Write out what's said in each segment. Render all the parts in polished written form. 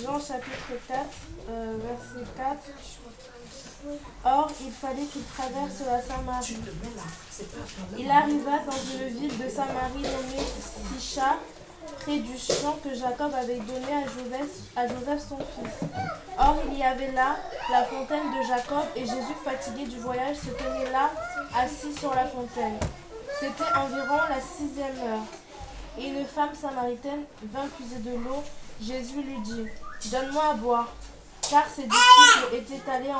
Jean chapitre 4, verset 4. Or, il fallait qu'il traverse la Samarie. Il arriva dans une ville de Samarie nommée Sychar, près du champ que Jacob avait donné à Joseph son fils. Or, il y avait là la fontaine de Jacob, et Jésus, fatigué du voyage, se tenait là, assis sur la fontaine. C'était environ la 6e heure. Et une femme samaritaine vint puiser de l'eau. Jésus lui dit, « Donne-moi à boire. » Car ses disciples étaient allés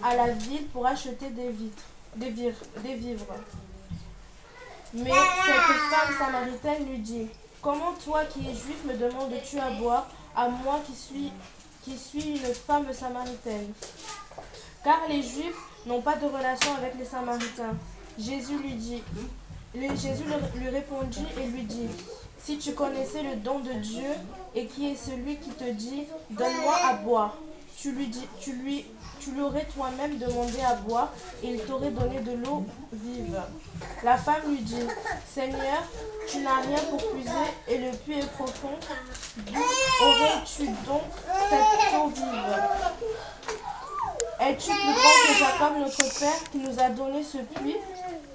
à la ville pour acheter des vivres. Mais cette femme samaritaine lui dit, « Comment toi qui es juif me demandes-tu à boire, à moi qui suis une femme samaritaine ?» Car les Juifs n'ont pas de relation avec les Samaritains. Jésus lui répondit et lui dit, « Si tu connaissais le don de Dieu et qui est celui qui te dit, donne-moi à boire, tu lui aurais toi-même demandé à boire et il t'aurait donné de l'eau vive. » La femme lui dit, « Seigneur, tu n'as rien pour puiser et le puits est profond. D'où aurais-tu donc cette eau vive? Es-tu plus grand que Jacob notre père qui nous a donné ce puits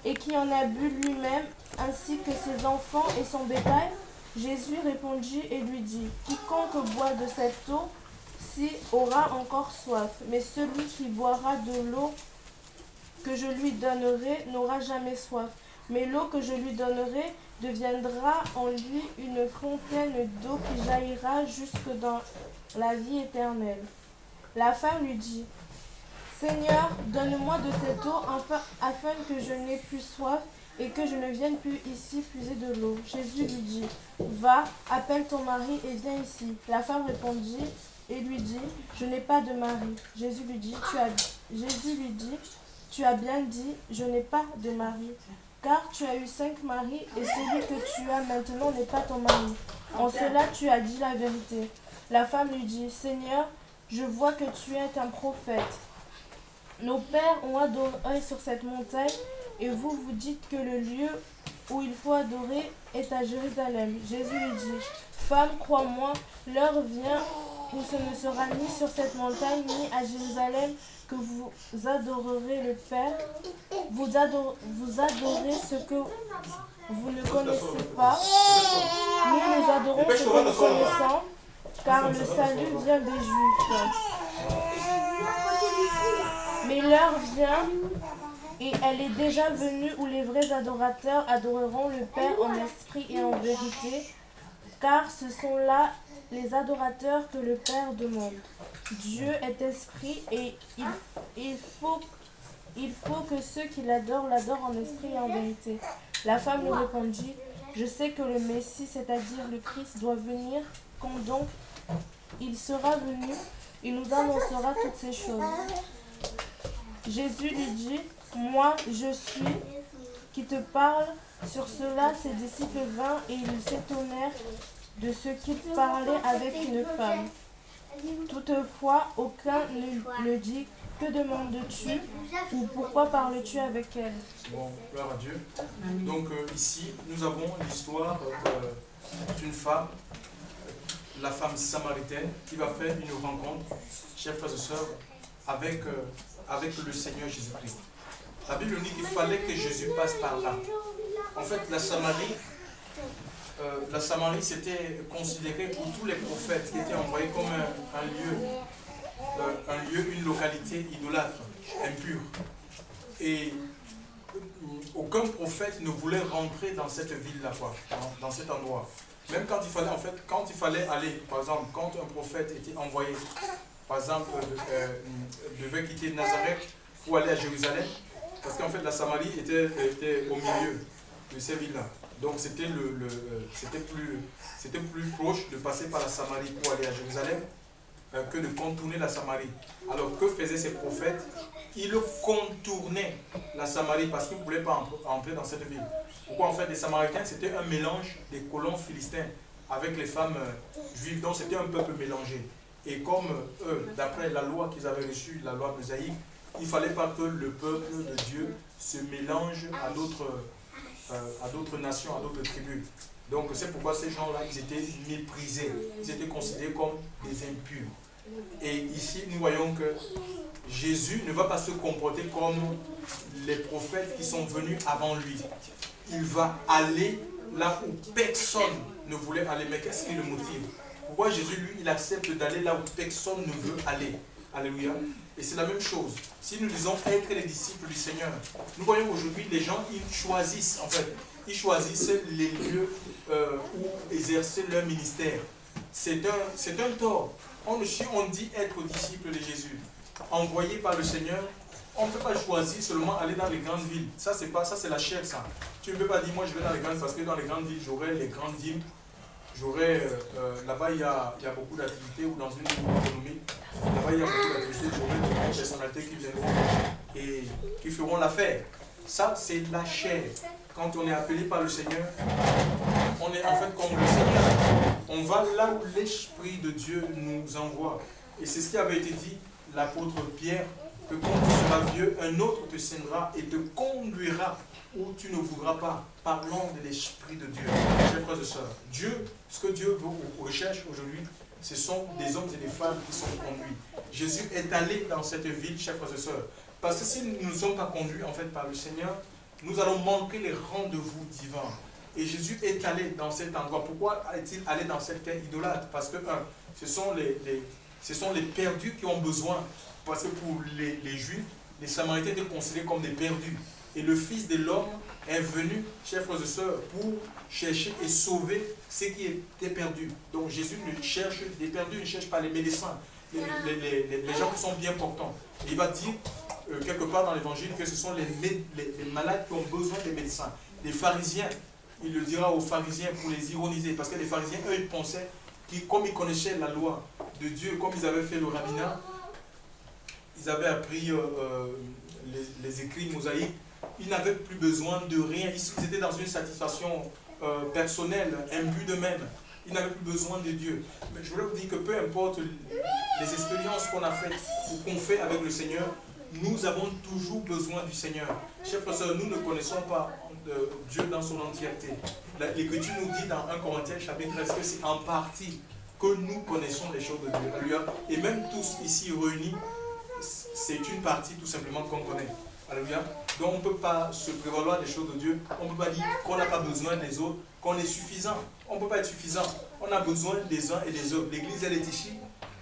et qui en a bu lui-même ainsi que ses enfants et son bétail? » Jésus répondit et lui dit, « Quiconque boit de cette eau-ci aura encore soif, mais celui qui boira de l'eau que je lui donnerai n'aura jamais soif. Mais l'eau que je lui donnerai deviendra en lui une fontaine d'eau qui jaillira jusque dans la vie éternelle. » La femme lui dit, « Seigneur, donne-moi de cette eau afin que je n'ai plus soif et que je ne vienne plus ici puiser de l'eau. » Jésus lui dit, « Va, appelle ton mari et viens ici. » La femme répondit et lui dit, « Je n'ai pas de mari. » Jésus lui dit, « Tu as bien dit, je n'ai pas de mari, car tu as eu 5 maris et celui que tu as maintenant n'est pas ton mari. En cela tu as dit la vérité. » La femme lui dit, « Seigneur, je vois que tu es un prophète. Nos pères ont adoré sur cette montagne, et vous, vous dites que le lieu où il faut adorer est à Jérusalem. » Jésus lui dit, « Femme, crois-moi, l'heure vient où ce ne sera ni sur cette montagne, ni à Jérusalem que vous adorerez le Père. Vous adorez ce que vous ne connaissez pas. Nous adorons ce que nous connaissons, car le salut vient des Juifs. Mais l'heure vient, et elle est déjà venue, où les vrais adorateurs adoreront le Père en esprit et en vérité, car ce sont là les adorateurs que le Père demande. Dieu est esprit, et il faut que ceux qui l'adorent l'adorent en esprit et en vérité. » La femme lui répondit, « Je sais que le Messie, c'est-à-dire le Christ, doit venir. Quand donc il sera venu, il nous annoncera toutes ces choses. » Jésus lui dit, « Moi, je suis qui te parle. » Sur cela, ses disciples vinrent et ils s'étonnèrent de ce qu'il parlait avec une femme. Toutefois, aucun ne dit, « Que demandes-tu » ou « Pourquoi parles-tu avec elle ?» Bon, gloire à Dieu. Donc ici, nous avons l'histoire d'une femme, la femme samaritaine, qui va faire une rencontre, chers frères et sœurs, avec le Seigneur Jésus-Christ. La Bible dit qu'il fallait que Jésus passe par là. En fait, la Samarie, c'était considéré pour tous les prophètes qui étaient envoyés comme un lieu, une localité idolâtre, impure. Et aucun prophète ne voulait rentrer dans cette ville-là, dans cet endroit. Même quand il fallait aller, par exemple, quand un prophète était envoyé, par exemple, devait quitter Nazareth pour aller à Jérusalem, parce qu'en fait la Samarie était au milieu de ces villes-là. Donc c'était plus proche de passer par la Samarie pour aller à Jérusalem que de contourner la Samarie. Alors que faisaient ces prophètes? Ils contournaient la Samarie parce qu'ils ne voulaient pas entrer dans cette ville. Pourquoi en fait les Samaritains, c'était un mélange des colons philistins avec les femmes juives, donc c'était un peuple mélangé. Et comme eux, d'après la loi qu'ils avaient reçue, la loi mosaïque, il ne fallait pas que le peuple de Dieu se mélange à d'autres à d'autres nations, à d'autres tribus. Donc c'est pourquoi ces gens-là, ils étaient méprisés, ils étaient considérés comme des impurs. Et ici, nous voyons que Jésus ne va pas se comporter comme les prophètes qui sont venus avant lui. Il va aller là où personne ne voulait aller. Mais qu'est-ce qui le motive? Pourquoi Jésus, lui, il accepte d'aller là où personne ne veut aller? Alléluia. Et c'est la même chose. Si nous disons être les disciples du Seigneur, nous voyons aujourd'hui les gens, ils choisissent, en fait, ils choisissent les lieux où exercer leur ministère. C'est un tort. Si on dit être disciple de Jésus, envoyé par le Seigneur, on ne peut pas choisir seulement aller dans les grandes villes. Ça, c'est la chair, ça. Tu ne peux pas dire, moi, je vais dans les grandes villes, parce que dans les grandes villes, j'aurai les grandes dîmes. Là-bas, il y a beaucoup d'activités, ou dans une économie, là-bas, il y a beaucoup d'activités, j'aurai des grandes personnalités qui viendront et qui feront l'affaire. Ça, c'est la chair. Quand on est appelé par le Seigneur, on est en fait comme le Seigneur. On va là où l'Esprit de Dieu nous envoie. Et c'est ce qui avait été dit, l'apôtre Pierre, que quand tu seras vieux, un autre te sènera et te conduira où tu ne voudras pas. Parlons de l'Esprit de Dieu. Chers frères et sœurs, Dieu, ce que Dieu recherche aujourd'hui, ce sont des hommes et des femmes qui sont conduits. Jésus est allé dans cette ville, chers frères et sœurs. Parce que si nous ne sommes pas conduits en fait par le Seigneur, nous allons manquer les rendez-vous divins. Et Jésus est allé dans cet endroit. Pourquoi est-il allé dans cette terre idolâtre? Parce que, ce sont les perdus qui ont besoin. Parce que pour les Juifs, les Samaritains étaient considérés comme des perdus. Et le Fils de l'homme est venu, chers frères et sœurs, pour chercher et sauver ceux qui étaient perdus. Donc Jésus ne cherche des perdus, il ne cherche pas les médecins, les gens qui sont bien portants. Et il va dire, quelque part dans l'évangile, que ce sont les malades qui ont besoin des médecins. Les pharisiens, il le dira aux pharisiens pour les ironiser, parce que les pharisiens, eux, ils pensaient, comme ils connaissaient la loi de Dieu, comme ils avaient fait le rabbinat, ils avaient appris les écrits mosaïques, ils n'avaient plus besoin de rien. Ils étaient dans une satisfaction personnelle, imbue d'eux-mêmes. Ils n'avaient plus besoin de Dieu. Mais je voulais vous dire que peu importe les expériences qu'on a faites ou qu'on fait avec le Seigneur, nous avons toujours besoin du Seigneur. Chers frères et sœurs, nous ne connaissons pas Dieu dans son entièreté. L'Écriture nous dit dans 1 Corinthiens chapitre 13 que c'est en partie que nous connaissons les choses de Dieu. Alléluia. Et même tous ici réunis, c'est une partie tout simplement qu'on connaît. Alléluia. Donc on ne peut pas se prévaloir des choses de Dieu. On ne peut pas dire qu'on n'a pas besoin des autres, qu'on est suffisant. On ne peut pas être suffisant. On a besoin des uns et des autres. L'église, elle est ici.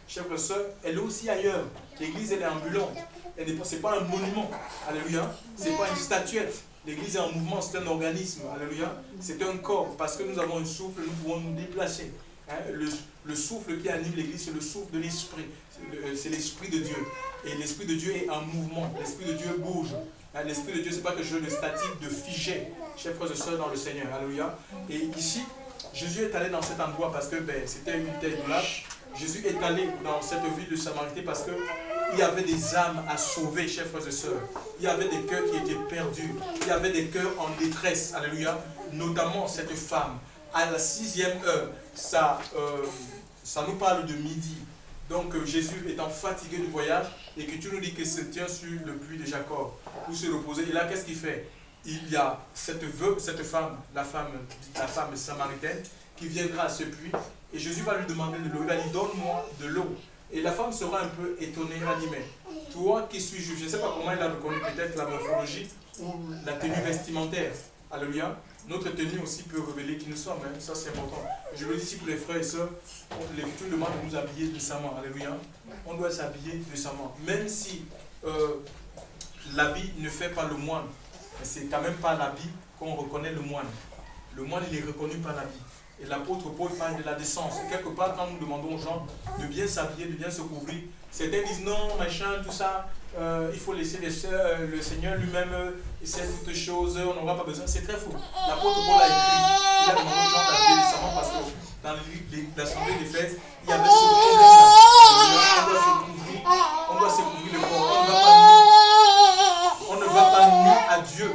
Chers frères et sœurs, elle est aussi ailleurs. L'église, elle est ambulante. Ce n'est pas un monument. Alléluia. Ce n'est pas une statuette. L'église est en mouvement, c'est un organisme. Alléluia. C'est un corps. Parce que nous avons un souffle, nous pouvons nous déplacer. Le souffle qui anime l'église, c'est le souffle de l'esprit. C'est l'esprit de Dieu. Et l'esprit de Dieu est en mouvement. L'esprit de Dieu bouge. L'esprit de Dieu, ce n'est pas quelque chose de statique, de figé. Chers frères et sœurs dans le Seigneur. Alléluia. Et ici, Jésus est allé dans cet endroit parce que c'était une terre idolâtre. Jésus est allé dans cette ville de Samarité parce qu'il y avait des âmes à sauver, chers frères et sœurs. Il y avait des cœurs qui étaient perdus. Il y avait des cœurs en détresse. Alléluia. Notamment cette femme. À la 6e heure, ça nous parle de midi. Donc Jésus étant fatigué du voyage, et que tu nous dis qu'il se tient sur le puits de Jacob pour se reposer. Et là, qu'est-ce qu'il fait? Il y a cette femme, la femme samaritaine, qui viendra à ce puits, et Jésus va lui demander de l'eau. Il va dire, donne-moi de l'eau. Et la femme sera un peu étonnée. Elle va dire, mais toi qui suis juif, je ne sais pas comment elle a reconnu, peut-être la morphologie ou la tenue vestimentaire. Alléluia. Notre tenue aussi peut révéler qui nous sommes. Hein. Ça, c'est important. Je le dis ici pour les frères et sœurs, l'Écriture demande de nous habiller décemment. Alléluia. On doit s'habiller décemment. Même si l'habit ne fait pas le moine, c'est quand même pas l'habit qu'on reconnaît le moine. Le moine, il est reconnu par l'habit. Et l'apôtre Paul parle de la décence. Quelque part, quand nous demandons aux gens de bien s'habiller, de bien se couvrir, certains disent non, machin, tout ça, il faut laisser le Seigneur lui-même, il sait toutes choses, on n'aura pas besoin. C'est très faux. L'apôtre Paul a écrit, il a demandé aux gens d'habiller décemment parce que dans l'assemblée des fêtes, il y avait ce problème-là. On doit se couvrir le corps. On ne va pas nu à Dieu.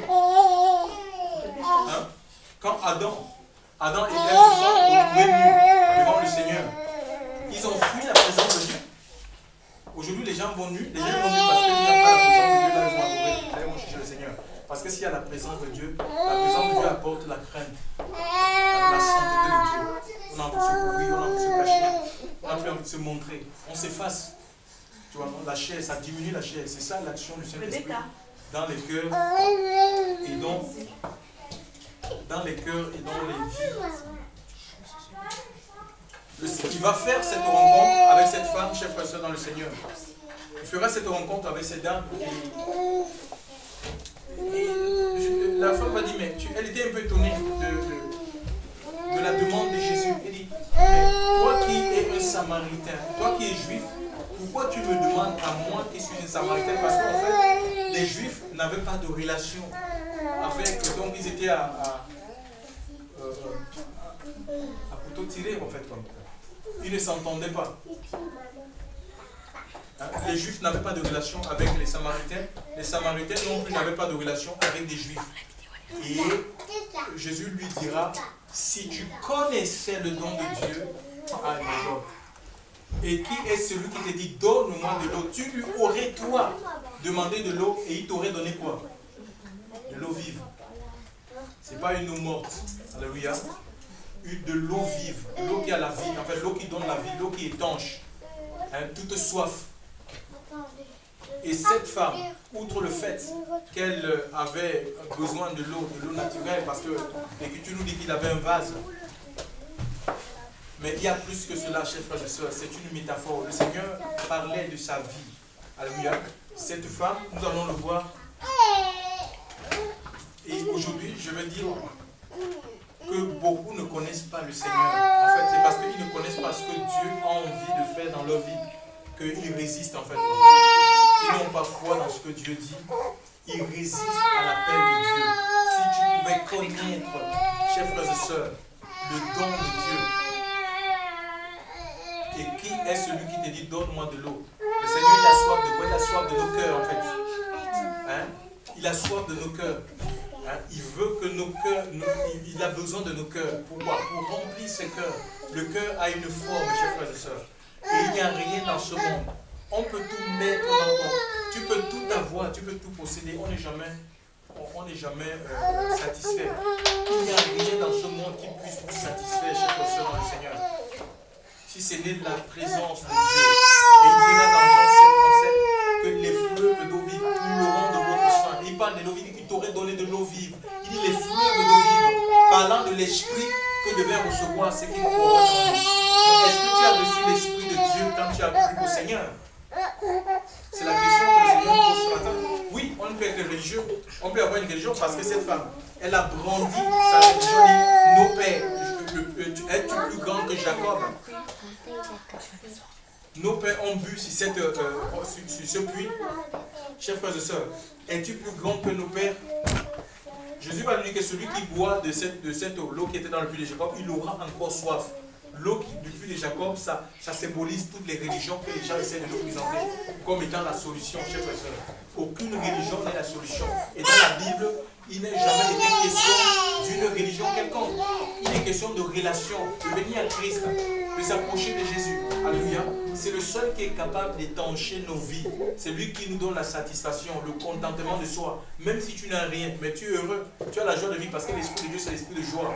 Hein? Quand Adam et Ève se sont retrouvés nus devant le Seigneur, ils ont fui la présence de Dieu. Aujourd'hui, les gens vont nus. Les gens vont nus parce qu'il n'y a pas la présence de Dieu. Là, ils vont adorer. Allez, on cherche le Seigneur. Parce que s'il y a la présence de Dieu, la présence de Dieu apporte la crainte, la sainteté de Dieu. On a envie de se couvrir, on a envie de se cacher, on a envie de se montrer. On s'efface. Tu vois, la chair, ça diminue la chair. C'est ça l'action du Saint-Esprit dans les cœurs et dans les cœurs et dans les vies. Il va faire cette rencontre avec cette femme, chef frère soeur dans le Seigneur. Il fera cette rencontre avec cette dame et la femme va dire, mais elle était un peu étonnée de la demande de Jésus. Elle dit, mais toi qui es un Samaritain, toi qui es juif, pourquoi tu me demandes à moi qui suis un Samaritain? Parce qu'en fait, les Juifs n'avaient pas de relation avec, donc ils étaient à couteau tiré en fait. Comme ça. Ils ne s'entendaient pas. Les Juifs n'avaient pas de relation avec les Samaritains. Les Samaritains non plus n'avaient pas de relation avec des Juifs. Et Jésus lui dira, si tu connaissais le don de Dieu, et qui est celui qui te dit, donne-moi de l'eau, tu lui aurais toi demandé de l'eau et il t'aurait donné quoi? De l'eau vive. Ce n'est pas une eau morte. Alléluia. De l'eau vive, l'eau qui a la vie, en fait l'eau qui donne la vie, l'eau qui est étanche, toute soif. Et cette femme, outre le fait qu'elle avait besoin de l'eau naturelle, parce que l'Écriture nous dit qu'il avait un vase, mais il y a plus que cela, chers frères et sœurs, c'est une métaphore. Le Seigneur parlait de sa vie. Alléluia. Cette femme, nous allons le voir. Et aujourd'hui, je veux dire que beaucoup ne connaissent pas le Seigneur. En fait, c'est parce qu'ils ne connaissent pas ce que Dieu a envie de faire dans leur vie qu'ils résistent en fait. Ils n'ont pas foi dans ce que Dieu dit. Ils résistent à l'appel de Dieu. Si tu pouvais connaître, chers frères et sœurs, le don de Dieu, et qui est celui qui te dit donne-moi de l'eau? Le Seigneur, il a soif de quoi? Il a soif de nos cœurs en fait. Hein? Il a soif de nos cœurs. Il veut que nos cœurs, il a besoin de nos cœurs. Pourquoi? Pour remplir ses cœurs. Le cœur a une forme, chers frères et sœurs. Et il n'y a rien dans ce monde. On peut tout mettre dans ton... Tu peux tout avoir, tu peux tout posséder. On n'est jamais satisfait. Il n'y a rien dans ce monde qui puisse vous satisfaire, chers frères et sœurs, dans le Seigneur. Si ce n'est la présence de Dieu. Et il dira dans Jean 7, que les fleuves d'eau vive couleront de votre sang. Il parle de l'eau vive, il t'aurait donné de l'eau vive. Il dit les fleuves d'eau vive, parlant de l'esprit que devait recevoir ceux qui croient en lui. Est-ce que tu as reçu l'esprit de Dieu quand tu as cru au Seigneur? C'est la question que le Seigneur pose ce matin. Oui, on peut être religieux, on peut avoir une religion parce que cette femme, elle a brandi sa religion. Nos pères, es-tu plus grand que Jacob? Nos pères ont bu sur ce puits. Chers frères et sœurs, es-tu plus grand que nos pères? Jésus va lui dire que celui qui boit de cette eau, l'eau qui était dans le puits de Jacob, il aura encore soif. L'eau du puits de Jacob, ça symbolise toutes les religions que les gens essaient de nous présenter comme étant la solution, chers frères et sœurs. Aucune religion n'est la solution. Et dans la Bible, il n'est jamais été question d'une religion quelconque. Il est question de relation, de venir à Christ, de s'approcher de Jésus. Alléluia. C'est le seul qui est capable d'étancher nos vies. C'est lui qui nous donne la satisfaction, le contentement de soi. Même si tu n'as rien, mais tu es heureux. Tu as la joie de vivre parce que l'Esprit de Dieu, c'est l'Esprit de joie.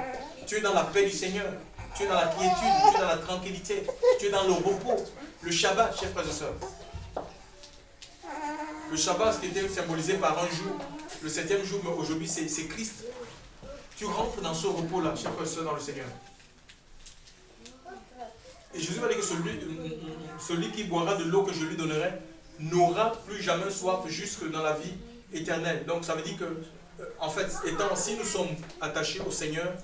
Tu es dans la paix du Seigneur. Tu es dans la quiétude, tu es dans la tranquillité, tu es dans le repos. Le Shabbat, chers frères et sœurs. Le Shabbat, qui était symbolisé par un jour, le 7e jour, mais aujourd'hui c'est Christ. Tu rentres dans ce repos-là, chers frères et sœurs, dans le Seigneur. Et Jésus va dire que celui qui boira de l'eau que je lui donnerai n'aura plus jamais soif jusque dans la vie éternelle. Donc ça veut dire que, en fait, si nous sommes attachés au Seigneur,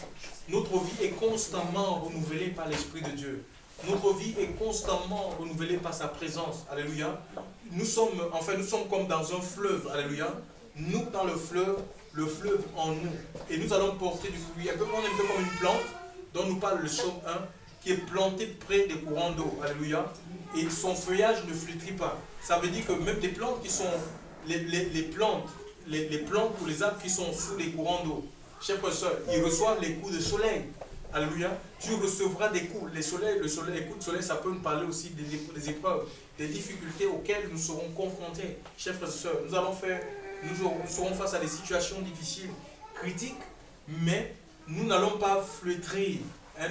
notre vie est constamment renouvelée par l'Esprit de Dieu. Notre vie est constamment renouvelée par sa présence. Alléluia. Nous sommes comme dans un fleuve. Alléluia. Nous, dans le fleuve en nous. Et nous allons porter du fruit. On est un peu comme une plante dont nous parle le psaume 1, qui est plantée près des courants d'eau. Alléluia. Et son feuillage ne flétrit pas. Ça veut dire que même des plantes qui sont... Les plantes ou les arbres qui sont sous les courants d'eau, chers frères et sœurs, ils reçoivent les coups de soleil. Alléluia. Tu recevras des coups. Les coups de soleil, ça peut nous parler aussi des épreuves, des difficultés auxquelles nous serons confrontés. Chers frères et sœurs, nous allons faire nous serons face à des situations difficiles, critiques, mais nous n'allons pas flétrir.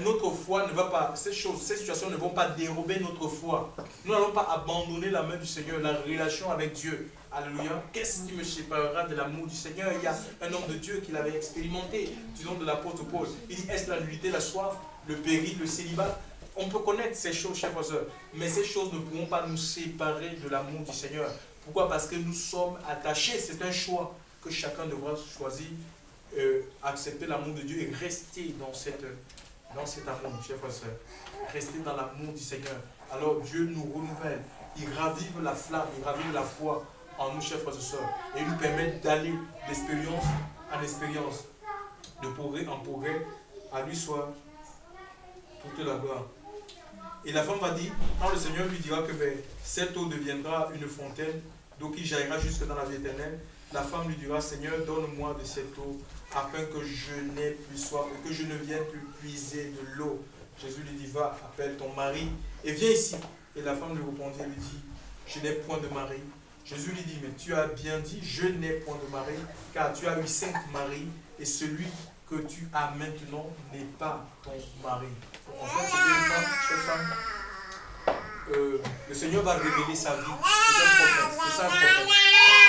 Notre foi ne va pas, ces situations ne vont pas dérober notre foi. Nous n'allons pas abandonner la main du Seigneur, la relation avec Dieu. Alléluia. Qu'est-ce qui me séparera de l'amour du Seigneur? Il y a un homme de Dieu qui l'avait expérimenté, du nom de l'apôtre Paul. Il dit, est-ce la nullité, la soif, le péril, le célibat? On peut connaître ces choses, chers frères et sœurs, mais ces choses ne pourront pas nous séparer de l'amour du Seigneur. Pourquoi? Parce que nous sommes attachés. C'est un choix que chacun devra choisir, accepter l'amour de Dieu et rester dans cet amour, chers frères et sœurs. Rester dans l'amour du Seigneur. Alors Dieu nous renouvelle. Il ravive la flamme, il ravive la foi en nous, chers frères et sœurs. Et il nous permet d'aller d'expérience en expérience, de progrès en progrès. À lui soit toute la gloire. Et la femme va dire, quand le Seigneur lui dira que cette eau deviendra une fontaine, d'eau qui jaillira jusque dans la vie éternelle, la femme lui dira, Seigneur, donne-moi de cette eau, afin que je n'ai plus soif et que je ne vienne plus puiser de l'eau. Jésus lui dit, va, appelle ton mari et viens ici. Et la femme lui répondit, lui dit, je n'ai point de mari. Jésus lui dit, mais tu as bien dit, je n'ai point de mari, car tu as eu 5 maris, et celui que tu as maintenant n'est pas ton mari. En fait, c'était une femme, cette femme, le Seigneur va révéler sa vie. C'est un prophète, c'est ça un prophète.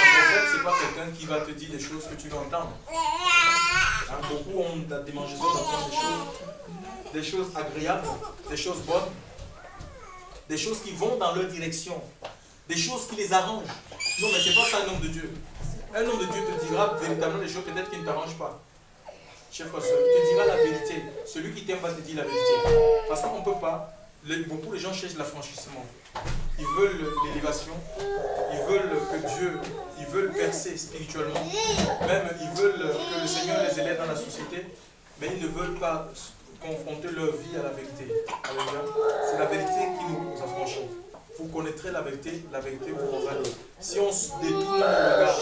Un prophète, c'est pas quelqu'un qui va te dire des choses que tu vas entendre. Beaucoup ont des démangeaisons d'entendre des choses agréables, des choses bonnes, des choses qui vont dans leur direction, des choses qui les arrangent. Non, mais c'est pas ça un homme de Dieu. Un homme de Dieu te dira véritablement des choses peut-être qui ne t'arrangent pas. Chef frère, il te dira la vérité. Celui qui t'aime va te dire la vérité. Parce qu'on ne peut pas. Beaucoup de gens cherchent l'affranchissement. Ils veulent l'élévation. Ils veulent que Dieu, ils veulent percer spirituellement. Même ils veulent que le Seigneur les élève dans la société. Mais ils ne veulent pas confronter leur vie à la vérité. C'est la vérité qui nous affranchit. Vous connaîtrez la vérité vous rendra. Si on se détourne le regard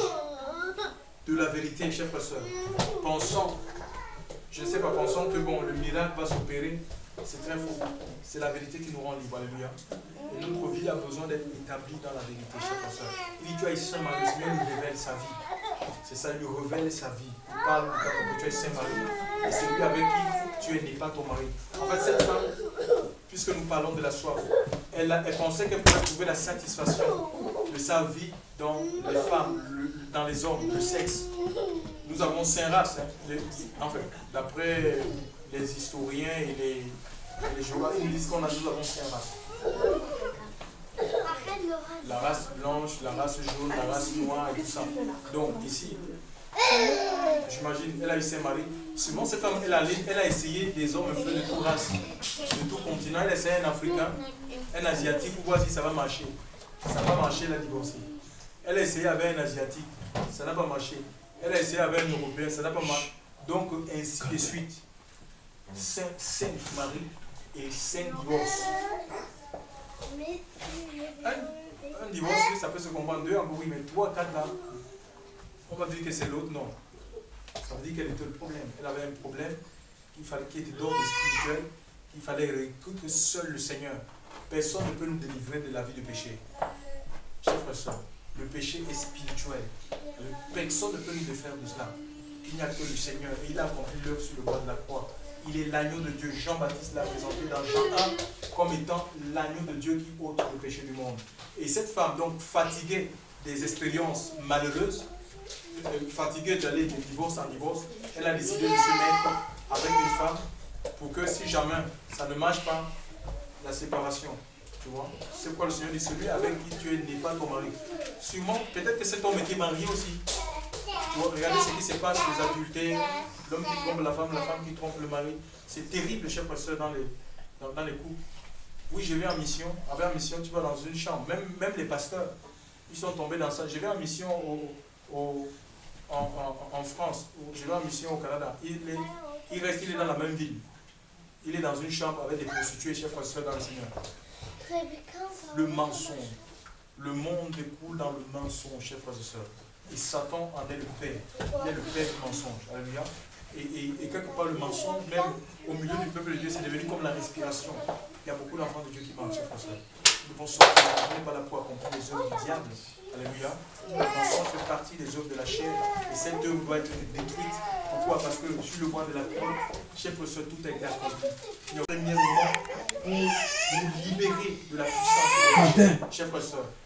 de la vérité, chers frères et sœurs, pensant, je ne sais pas, pensant que bon, le miracle va s'opérer, c'est très faux. C'est la vérité qui nous rend libre. Alléluia. Et notre vie a besoin d'être établie dans la vérité, chers frères et sœurs. Il dit, tu as eu Saint Marie, le Seigneur nous révèle sa vie. C'est ça, il lui révèle sa vie. Il parle que tu es Saint Marie. Et c'est lui avec qui tu es né, pas ton mari. En fait, cette femme, puisque nous parlons de la soif, elle pensait qu'elle pouvait trouver la satisfaction de sa vie dans les femmes, dans les hommes, le sexe. Nous avons 5 races. En fait, d'après les historiens et les géographes, ils disent nous avons 5 races. La race blanche, la race jaune, la race noire et tout ça. Donc ici, j'imagine, elle a eu Saint-Marie. Seulement cette femme, elle a essayé des hommes de toute race, de tout continent. Elle a essayé un Africain, un Asiatique pour voir si ça va marcher. Ça n'a pas marché, elle a divorcé. Elle a essayé avec un Asiatique, ça n'a pas marché. Elle a essayé avec un Européen, ça n'a pas marché. Donc ainsi de suite. 5 maris et 5 divorces. Un divorce, oui, ça peut se comprendre. 2 en oui, mais 3, 4 là, on va dire que c'est l'autre, non. Ça veut dire qu'elle était le problème. Elle avait un problème qui était d'ordre spirituel, qu'il fallait que seul le Seigneur. Personne ne peut nous délivrer de la vie de péché. Chers frères et sœurs, le péché est spirituel. Personne ne peut nous défaire de cela. Il n'y a que le Seigneur. Et il a accompli l'œuvre sur le bois de la croix. Il est l'agneau de Dieu. Jean-Baptiste l'a présenté dans Jean 1 comme étant l'agneau de Dieu qui ôte le péché du monde. Et cette femme, donc fatiguée des expériences malheureuses, fatiguée d'aller de divorce en divorce, elle a décidé de se mettre avec une femme pour que si jamais ça ne marche pas, la séparation. Tu vois? C'est pourquoi le Seigneur dit celui avec qui tu es n'est pas ton mari. Sûrement, peut-être que cet homme était marié aussi. Tu vois, regardez ce qui se passe, les adultères, l'homme qui trompe la femme qui trompe le mari. C'est terrible, chers frères et sœurs, dans les couples. Oui, je vais en mission. Avec en mission, tu vas dans une chambre. Même les pasteurs, ils sont tombés dans ça. Je vais en mission en France. Je vais en mission au Canada. Il est dans la même ville. Il est dans une chambre avec des prostituées, chers frères et sœurs, dans le Seigneur. Le mensonge. Le monde découle dans le mensonge, chers frères et sœurs. Et Satan en est le père. Il est le père du mensonge. Alléluia. Et quelque part, le mensonge, même au milieu du peuple de Dieu, c'est devenu comme la respiration. Il y a beaucoup d'enfants de Dieu qui marchent, chers frères et sœurs. Nous devons sortir. On n'est pas là pour accomplir les œuvres du diable. Alléluia. Le mensonge fait partie des œuvres de la chair. Et cette œuvre doit être détruite. Pourquoi? Parce que sur le bois de la croix, chef frère, tout a été accompli. Il y a un premier moment pour nous libérer de la puissance de la chair, chef frère.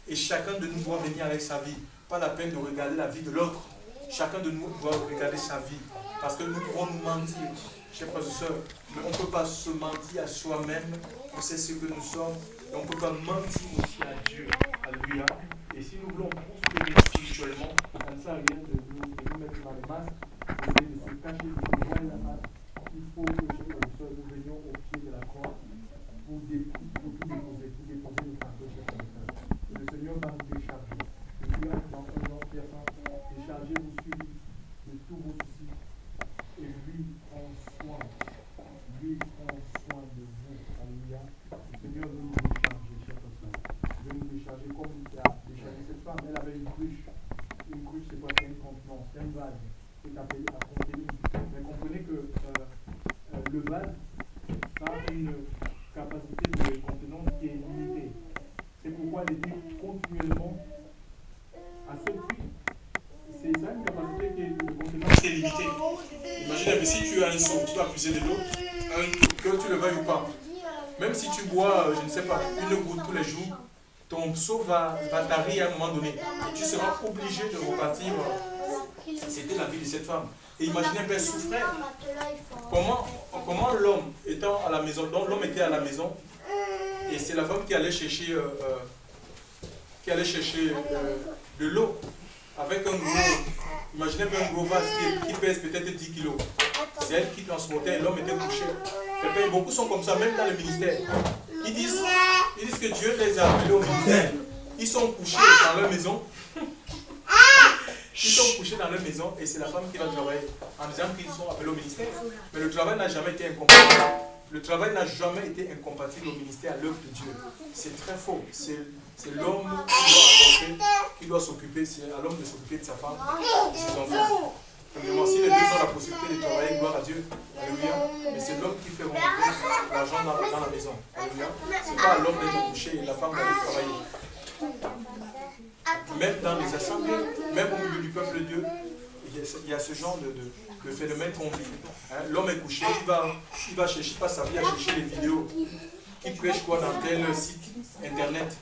Et chacun de nous doit venir avec sa vie. Pas la peine de regarder la vie de l'autre. Chacun de nous doit regarder sa vie. Parce que nous pouvons nous mentir, chers frères et sœurs, mais on ne peut pas se mentir à soi-même. On sait ce que nous sommes. Et on ne peut pas mentir aussi à Dieu. Alléluia. Et si nous voulons prospérer spirituellement, ça ne sert à rien de nous mettre dans les masques, de se cacher, de se voiler la masse. Il faut que, chers frères et sœurs, nous venions au pied de la croix pour tout déposer, nos fardeaux, chers frères et sœurs. Et le Seigneur va nous décharger. Le Seigneur, dans 1 Jean 4, déchargez-vous sur lui de tous vos soucis. Et lui prend soin. Lui prend soin de vous. Alléluia. Le Seigneur veut nous décharger, chers frères et sœurs. Il veut nous décharger comme il a déchargé cette femme. Elle avait une cruche. Une cruche, c'est quoi? C'est une contenance, c'est un vase qui est appelé à contenir. Mais comprenez que le vase a une capacité de contenance qui est limitée. C'est pourquoi il dit continuellement à ce prix. C'est ça une capacité qui est de contenance qui est limitée. Imagine, si tu as un seau, tu dois puiser de l'eau, que tu le veuilles ou pas. Même si tu bois, je ne sais pas, une goutte tous les jours, ton seau va tarir à un moment donné. Et tu seras obligé de repartir. C'était la vie de cette femme. Et imaginez un peu, elle souffrait. Comment l'homme étant à la maison, donc l'homme était à la maison, et c'est la femme qui allait chercher, de l'eau avec un gros, imaginez un gros vase qui pèse peut-être 10 kilos. C'est elle qui transportait, l'homme était couché. Et beaucoup sont comme ça, même dans le ministère. Ils disent que Dieu les a appelés au ministère. Ils sont couchés dans leur maison. Ils sont couchés dans leur maison et c'est la femme qui va travailler en disant qu'ils sont appelés au ministère. Mais le travail n'a jamais été incompatible. Le travail n'a jamais été incompatible au ministère, à l'œuvre de Dieu. C'est très faux. C'est l'homme qui doit s'occuper, c'est à l'homme de s'occuper de sa femme, de ses enfants. Premièrement, si les deux ont la possibilité de travailler, gloire à Dieu. Alléluia. Mais c'est l'homme qui fait remonter l'argent dans la maison. Alléluia. Ce n'est pas à l'homme d'être couché et la femme d'aller travailler. Même dans les assemblées, même au milieu du peuple de Dieu, il y a ce genre de phénomène qu'on vit. Hein? L'homme est couché, il va chercher, pas sa vie à chercher les vidéos. Il prêche quoi dans tel site internet,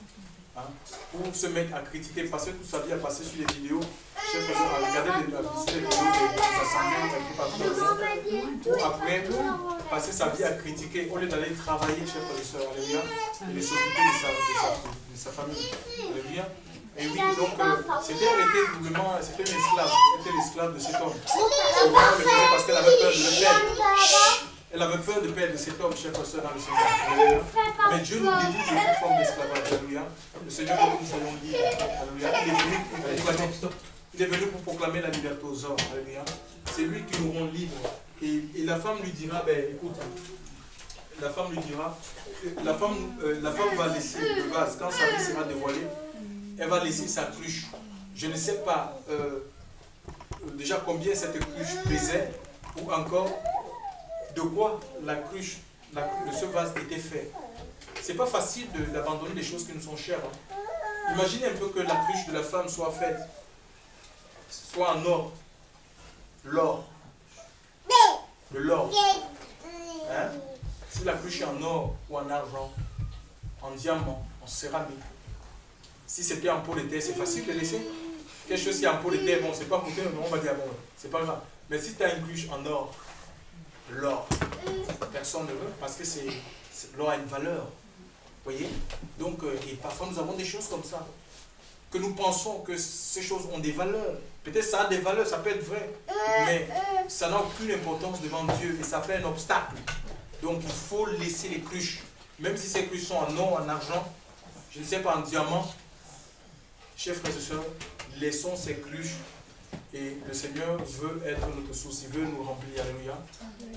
hein? Pour se mettre à critiquer, passer toute sa vie à passer sur les vidéos. Chef frère, à regarder les vidéos des assemblées un peu partout dans le monde, pour après passer sa vie à critiquer, au lieu d'aller travailler, chef frère et soeur, alléluia, et de s'occuper de sa famille. Alléluia. Et oui, donc c'était une esclave, elle était l'esclave de cet homme. Parce qu'elle avait peur de le perdre. Elle avait peur de perdre cet homme, chef frère et soeur, dans le Seigneur. Mais Dieu nous délivre de toute forme d'esclavage. Alléluia. Le Seigneur veut que nous soyons libres. Alléluia. Il est venu pour proclamer la liberté aux hommes. Alléluia. C'est lui qui nous rend libres. Et la femme lui dira, écoute, la femme va laisser le vase. Quand sa vie sera dévoilée, elle va laisser sa cruche. Je ne sais pas déjà combien cette cruche pesait, ou encore de quoi la cruche, ce vase était fait. C'est pas facile d'abandonner des choses qui nous sont chères. Hein. Imaginez un peu que la cruche de la femme soit faite, soit en or, l'or, de l'or. Hein? Si la cruche est en or ou en argent, en diamant, en céramique, si c'était en pot de terre, c'est facile de laisser. Quelque chose qui est en pot de terre, bon, c'est pas coûté, on va dire bon, c'est pas grave. Mais si tu as une cruche en or, l'or, personne ne veut parce que l'or a une valeur. Vous voyez? Donc, et parfois nous avons des choses comme ça, que nous pensons que ces choses ont des valeurs. Peut-être ça a des valeurs, ça peut être vrai, mais ça n'a aucune importance devant Dieu et ça fait un obstacle. Donc il faut laisser les cruches, même si ces cruches sont en or, en argent, je ne sais pas, en diamant. Chers frères et sœurs, laissons ces cruches et le Seigneur veut être notre source, il veut nous remplir, alléluia.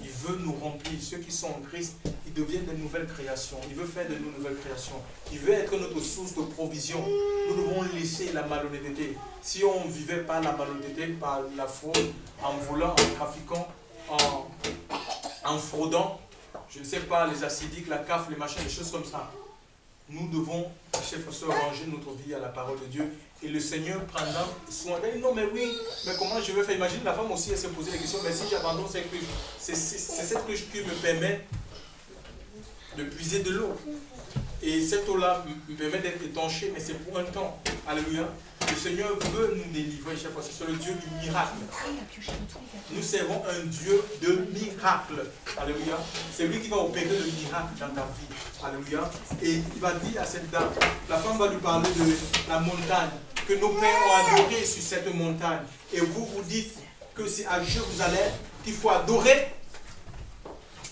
Il veut nous remplir, ceux qui sont en Christ, ils deviennent de nouvelles créations, il veut faire de nous nouvelles créations, il veut être notre source de provision. Nous devons laisser la malhonnêteté. Si on vivait par la malhonnêteté, par la fraude, en volant, en trafiquant, en fraudant, je ne sais pas, les acidiques, la CAF, les machins, des choses comme ça, nous devons, chers frères et sœurs, ranger notre vie à la parole de Dieu. Et le Seigneur prendra soin d'elle. Non, mais oui, mais comment je vais faire? Imagine la femme aussi, elle se posait la question, mais si j'abandonne cette cruche, c'est cette cruche qui me permet de puiser de l'eau. Et cette eau-là me permet d'être étanchée, mais c'est pour un temps. Alléluia. Le Seigneur veut nous délivrer, chers frères et sœurs, c'est le Dieu du miracle. Nous servons un Dieu de miracle. Alléluia. C'est lui qui va opérer le miracle dans ta vie. Alléluia. Et il va dire à cette dame, la femme va lui parler de la montagne, que nos pères ont adoré sur cette montagne. Et vous, vous dites que c'est à Jérusalem qu'il faut adorer.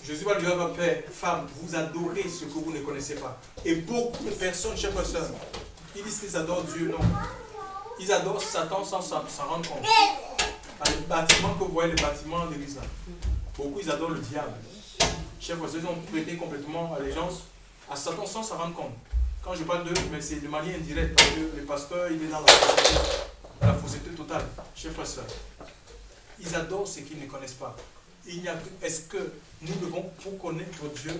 Jésus va lui dire, Père, femme, vous adorez ce que vous ne connaissez pas. Et beaucoup de personnes, chers frères et sœurs, ils disent qu'ils adorent Dieu. Non. Ils adorent Satan sans s'en rendre compte. Les bâtiments que vous voyez, les bâtiments de l'église, beaucoup ils adorent le diable. Chers frères et sœurs, ils ont prêté complètement allégeance à Satan sans s'en rendre compte. Quand je parle d'eux, mais c'est de manière indirecte, parce que le pasteur, il est dans la fausseté totale. Chers frères et sœurs, ils adorent ce qu'ils ne connaissent pas. Est-ce que nous devons, pour connaître Dieu,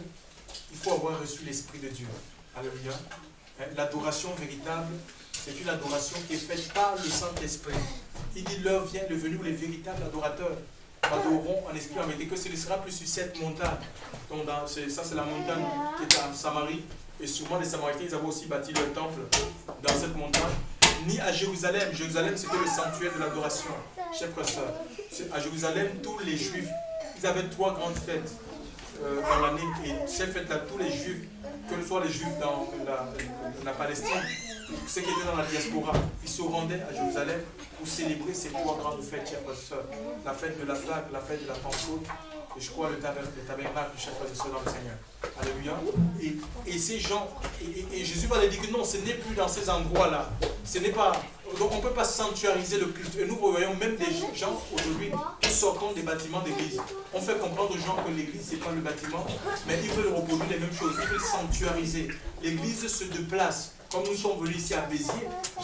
il faut avoir reçu l'Esprit de Dieu. Alléluia. L'adoration véritable, c'est une adoration qui est faite par le Saint-Esprit. Il dit, l'heure vient, le venu où les véritables adorateurs adoreront en esprit en vérité, que ce ne sera plus sur cette montagne. Donc ça c'est la montagne qui est à Samarie. Et sûrement les Samaritains, ils avaient aussi bâti leur temple dans cette montagne. Ni à Jérusalem. Jérusalem, c'était le sanctuaire de l'adoration. Chers frères et sœurs, à Jérusalem, tous les Juifs, ils avaient 3 grandes fêtes dans l'année. Et ces fêtes-là, tous les Juifs, que ce soit les Juifs dans la Palestine, ceux qui étaient dans la diaspora, ils se rendaient à Jérusalem pour célébrer ces 3 grandes fêtes, chers frères et sœurs. La fête de la Pâque, la fête de la Pentecôte, et je crois le tabernacle, chers frères et sœurs dans le Seigneur. Alléluia. Et ces gens, et Jésus va leur dire que non, ce n'est plus dans ces endroits-là. Ce n'est pas. Donc on ne peut pas sanctuariser le culte. Et nous voyons même des gens aujourd'hui qui sortent des bâtiments d'église. On fait comprendre aux gens que l'église, ce n'est pas le bâtiment, mais ils veulent reproduire les mêmes choses. Ils veulent sanctuariser. L'église se déplace. Comme nous sommes venus ici à Béziers,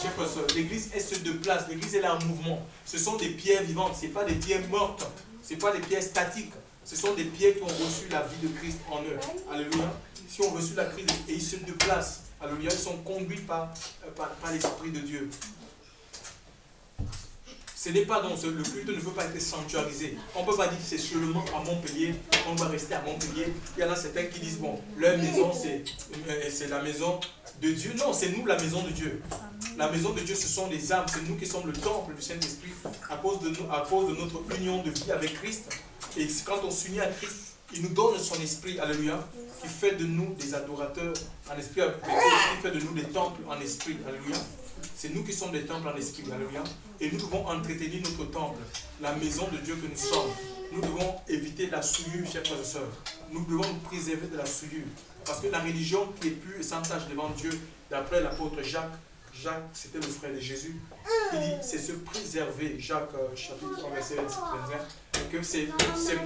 chers frères et sœurs, l'église, elle se déplace. L'église, elle est en mouvement. Ce sont des pierres vivantes. Ce n'est pas des pierres mortes. Ce n'est pas des pierres statiques. Ce sont des pierres qui ont reçu la vie de Christ en eux. Alléluia. Qui ont reçu la Christ et ils se déplacent. Alléluia. Ils sont conduits par l'Esprit de Dieu. Ce n'est pas donc, le culte ne peut pas être sanctuarisé. On ne peut pas dire que c'est seulement à Montpellier, on va rester à Montpellier. Il y en a certains qui disent, bon, leur maison c'est la maison de Dieu. Non, c'est nous la maison de Dieu. La maison de Dieu, ce sont les âmes, c'est nous qui sommes le temple du Saint-Esprit à cause de notre union de vie avec Christ. Et quand on s'unit à Christ, il nous donne son esprit, alléluia, qui fait de nous des adorateurs en esprit, qui fait de nous des temples en esprit, alléluia. C'est nous qui sommes des temples en esprit, alléluia. Et nous devons entretenir notre temple, la maison de Dieu que nous sommes. Nous devons éviter la souillure, chers frères et sœurs. Nous devons nous préserver de la souillure. Parce que la religion qui est pure et sans tache devant Dieu, d'après l'apôtre Jacques, c'était le frère de Jésus, il dit, c'est se préserver, Jacques chapitre 3, verset 25, que c'est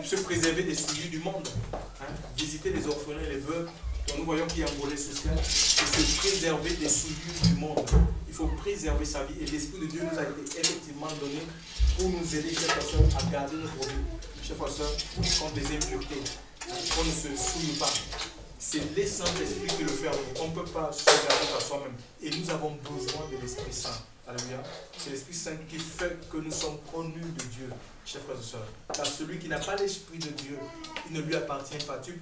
se préserver des souillures du monde, hein, visiter les orphelins et les veuves, dont nous voyons qu'il y a un volet social, et se préserver des souillures du monde. Il faut préserver sa vie, et l'Esprit de Dieu nous a été effectivement donné pour nous aider, chers frères et sœurs, à garder notre vie, chers frères et sœurs, contre des impuretés, qu'on ne se souille pas. C'est le Saint-Esprit qui le fait. On ne peut pas se garder par soi-même. Et nous avons besoin de l'Esprit Saint. Alléluia. C'est l'Esprit Saint qui fait que nous sommes connus de Dieu, chers frères et sœurs. Car celui qui n'a pas l'Esprit de Dieu, il ne lui appartient pas. Tu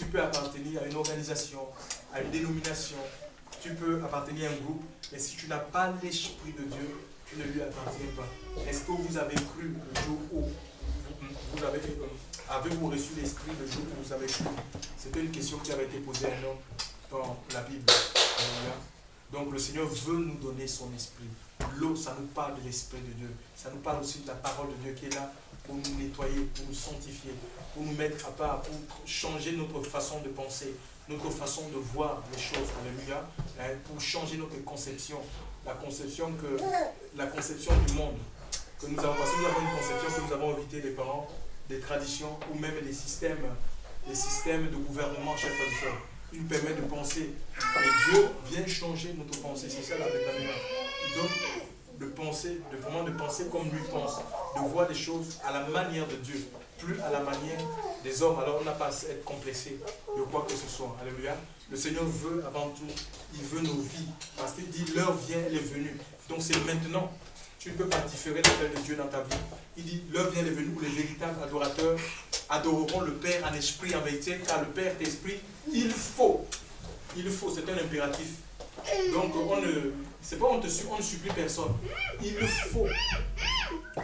peux appartenir à une organisation, à une dénomination, tu peux appartenir à un groupe, mais si tu n'as pas l'Esprit de Dieu, tu ne lui appartiens pas. Est-ce que vous avez cru le jour où vous avez-vous reçu l'Esprit le jour où vous avez cru? C'était une question qui avait été posée à un homme dans la Bible. Donc le Seigneur veut nous donner son Esprit. L'eau, ça nous parle de l'Esprit de Dieu. Ça nous parle aussi de la parole de Dieu qui est là pour nous nettoyer, pour nous sanctifier, pour nous mettre à part, pour changer notre façon de penser, notre façon de voir les choses. Alléluia. Pour changer notre conception. La conception du monde que nous avons. Parce que nous avons une conception que nous avons hérité des parents, des traditions ou même des systèmes de gouvernement, chers frères et sœurs. Il nous permet de penser. Et Dieu vient changer notre pensée. C'est ça la métamorphose. Il donne de penser, de penser comme lui pense, de voir des choses à la manière de Dieu. plus à la manière des hommes. Alors on n'a pas à être complexé de quoi que ce soit. Alléluia. Le Seigneur veut avant tout, il veut nos vies. Parce qu'il dit, l'heure vient, elle est venue. Donc c'est maintenant. Tu ne peux pas différer l'appel de Dieu dans ta vie. Il dit, l'heure vient, elle est venue où les véritables adorateurs adoreront le Père en esprit, en vérité, car le Père est esprit. Il faut, c'est un impératif. Donc c'est pas on ne supplie personne. Il faut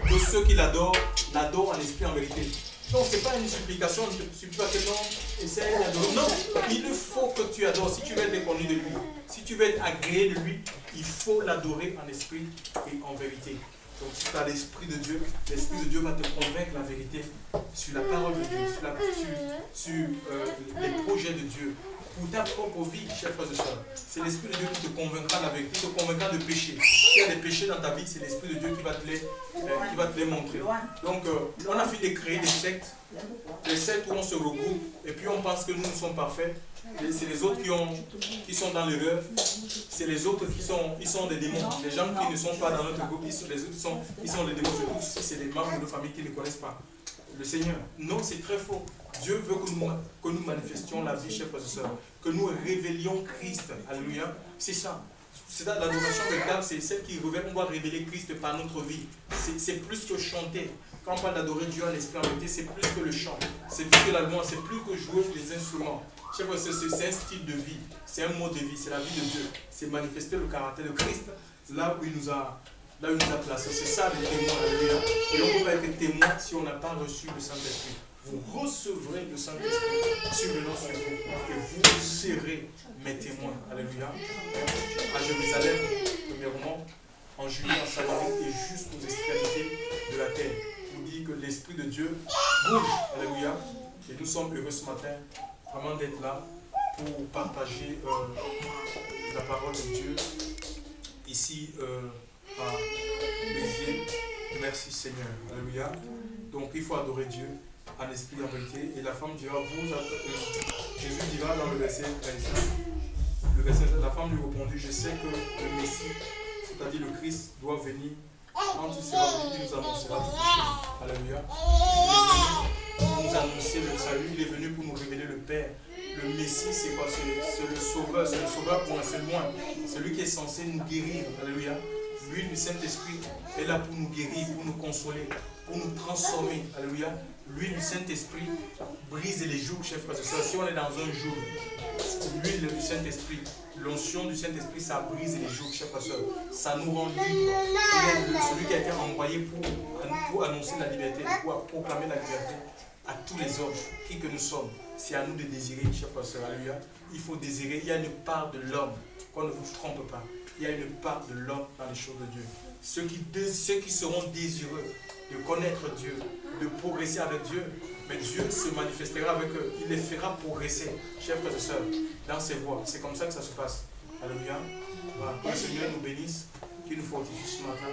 que ceux qui l'adorent en esprit, en vérité. Donc c'est pas une supplication, je ne supplie pas que non, essaye d'adorer. Non, il faut que tu adores. Si tu veux être connu de lui, si tu veux être agréé de lui, il faut l'adorer en esprit et en vérité. Donc si tu as l'Esprit de Dieu, l'Esprit de Dieu va te convaincre la vérité sur la parole de Dieu, sur les projets de Dieu. Pour ta propre vie, chers frères et sœurs, c'est l'Esprit de Dieu qui te convaincra de la vérité, qui te convaincra de péché. S'il y a des péchés dans ta vie, c'est l'Esprit de Dieu qui va te les montrer. Donc, on a fini de créer des sectes où on se regroupe et puis on pense que nous sommes parfaits. C'est les autres qui sont dans l'erreur. C'est les autres qui sont des démons. Les gens qui ne sont pas dans notre groupe, les autres ils sont des démons. Surtout si c'est des membres de nos familles qui ne connaissent pas le Seigneur. Non, c'est très faux. Dieu veut que nous manifestions la vie, chers frères et sœurs, que nous révélions Christ. Alléluia. C'est ça. C'est l'adoration véritable, c'est celle qui révèle. On doit révéler Christ par notre vie. C'est plus que chanter. Quand on parle d'adorer Dieu en esprit, en vérité, c'est plus que le chant. C'est plus que la louange, c'est plus que jouer les instruments. Chers frères et sœurs, c'est un style de vie. C'est un mode de vie. C'est la vie de Dieu. C'est manifester le caractère de Christ là où il nous a placés. C'est ça le témoin. Alléluia. Et on ne peut pas être témoin si on n'a pas reçu le Saint-Esprit. Vous recevrez le Saint-Esprit survenant sur vous et vous serez mes témoins. Alléluia. À Jérusalem, premièrement, en Judée, en Samarie et jusqu'aux extrémités de la terre. Vous dit que l'Esprit de Dieu bouge. Alléluia. Et nous sommes heureux ce matin vraiment d'être là pour partager la parole de Dieu ici à Béziers. Merci Seigneur. Alléluia. Donc il faut adorer Dieu en esprit et en vérité. Et la femme dira, Jésus dira dans le verset 25, la femme lui répondit, je sais que le Messie, c'est-à-dire le Christ, doit venir. Quand il sera venu, il nous annoncera le péché. Alléluia. Il est venu pour nous annoncer le salut, il est venu pour nous révéler le Père. Le Messie, c'est quoi? C'est le Sauveur, c'est le Sauveur pour un seul loin. C'est lui qui est censé nous guérir. Alléluia. Lui, le Saint-Esprit, est là pour nous guérir, pour nous consoler, pour nous transformer. Alléluia. Lui, le Saint-Esprit, brise les jougs, chers frères et sœurs. Si on est dans un joug, l'huile du Saint-Esprit, l'onction du Saint-Esprit, ça brise les jougs, chers frères et sœurs. Ça nous rend libres. Il est celui qui a été envoyé pour annoncer la liberté, pour proclamer la liberté à tous les hommes, qui que nous sommes. C'est à nous de désirer, chers frères et sœurs. Alléluia. Il faut désirer. Il y a une part de l'homme, qu'on ne vous trompe pas. Il y a une part de l'homme dans les choses de Dieu. Ceux qui seront désireux de connaître Dieu, de progresser avec Dieu, mais Dieu se manifestera avec eux. Il les fera progresser, chers frères et sœurs, dans ses voies. C'est comme ça que ça se passe. Alléluia. Voilà. Que le Seigneur nous bénisse, qu'il nous fortifie ce matin.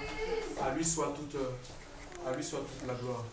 À lui soit toute la gloire.